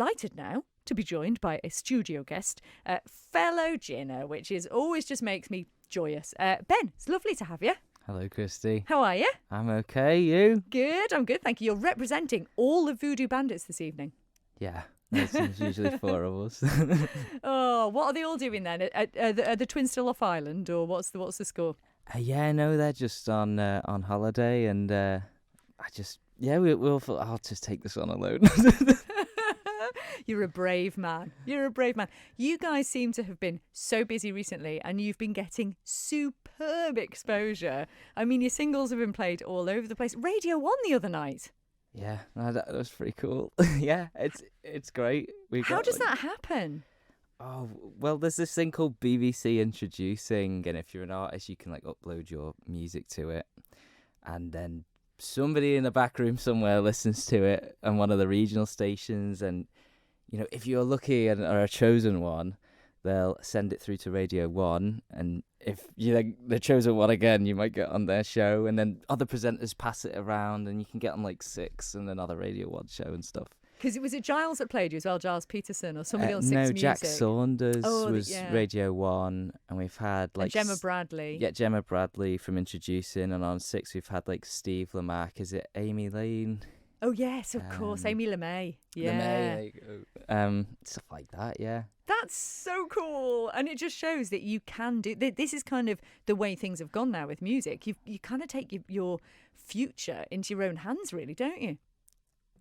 delighted now to be joined by a studio guest, fellow Ginner, which is always just makes me joyous. Ben, it's lovely to have you. Hello, Christy. How are you? I'm okay. You? Good, I'm good, thank you. You're representing all the Voodoo Bandits this evening. Yeah, there's usually four of us. Oh, what are they all doing then? Are the twins still off island, or what's the score? Yeah, no, they're just on holiday, and I'll just take this on alone. You're a brave man. You're a brave man. You guys seem to have been so busy recently, and you've been getting superb exposure. I mean, your singles have been played all over the place. Radio 1 the other night. Yeah, no, that was pretty cool. Yeah, it's great. How does that happen? Oh, well, there's this thing called BBC Introducing, and if you're an artist, you can like upload your music to it, and then somebody in a back room somewhere listens to it on one of the regional stations, and you know, if you're lucky and are a chosen one, they'll send it through to Radio 1, and if you're the chosen one again, you might get on their show, and then other presenters pass it around, and you can get on like 6 and another Radio 1 show and stuff. Because was it Giles that played you as well, Giles Peterson, or somebody on 6 No, Music? Jack Saunders was Radio 1, and we've had like Gemma Bradley. Yeah, Gemma Bradley from Introducing, and on 6 we've had like Steve Lamack. Is it Amy Lane? Oh yes, of course, Amy LeMay. Yeah, LeMay, there you go. Stuff like that. Yeah. That's so cool, and it just shows that you can do. This is kind of the way things have gone now with music. You kind of take your future into your own hands, really, don't you?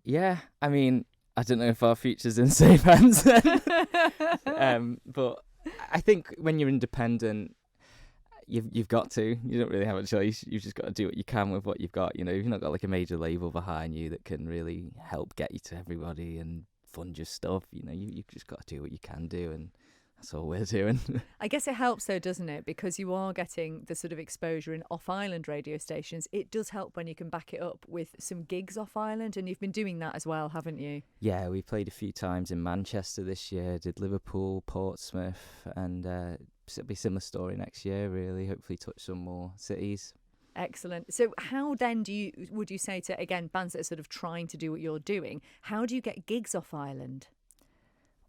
Yeah, I mean, I don't know if our future's in safe hands, but I think when you're independent, you've got to. You don't really have a choice. You've just got to do what you can with what you've got. You know, you've not got like a major label behind you that can really help get you to everybody and fund your stuff. You know, you've just got to do what you can do, and that's all we're doing. I guess it helps though, doesn't it? Because you are getting the sort of exposure in off-island radio stations. It does help when you can back it up with some gigs off-island, and you've been doing that as well, haven't you? Yeah, we played a few times in Manchester this year, did Liverpool, Portsmouth, and it'll be a similar story next year, really. Hopefully touch some more cities. Excellent. So how then would you say to, again, bands that are sort of trying to do what you're doing, how do you get gigs off-island?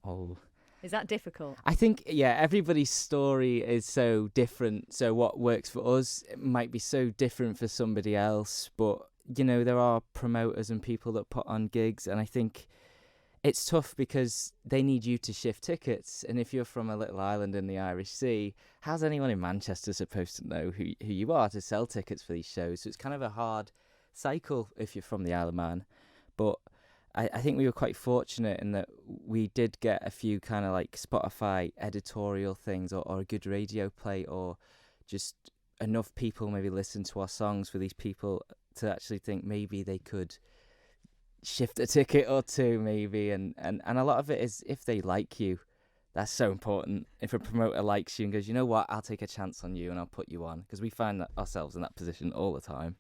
Oh... Is that difficult? I think, yeah, everybody's story is so different. So what works for us might be so different for somebody else. But, you know, there are promoters and people that put on gigs. And I think it's tough because they need you to shift tickets. And if you're from a little island in the Irish Sea, how's anyone in Manchester supposed to know who you are to sell tickets for these shows? So it's kind of a hard cycle if you're from the Isle of Man. But I think we were quite fortunate in that we did get a few kind of like Spotify editorial things or a good radio play, or just enough people maybe listen to our songs for these people to actually think maybe they could shift a ticket or two maybe. And a lot of it is if they like you. That's so important. If a promoter likes you and goes, you know what, I'll take a chance on you and I'll put you on. Because we find that ourselves in that position all the time.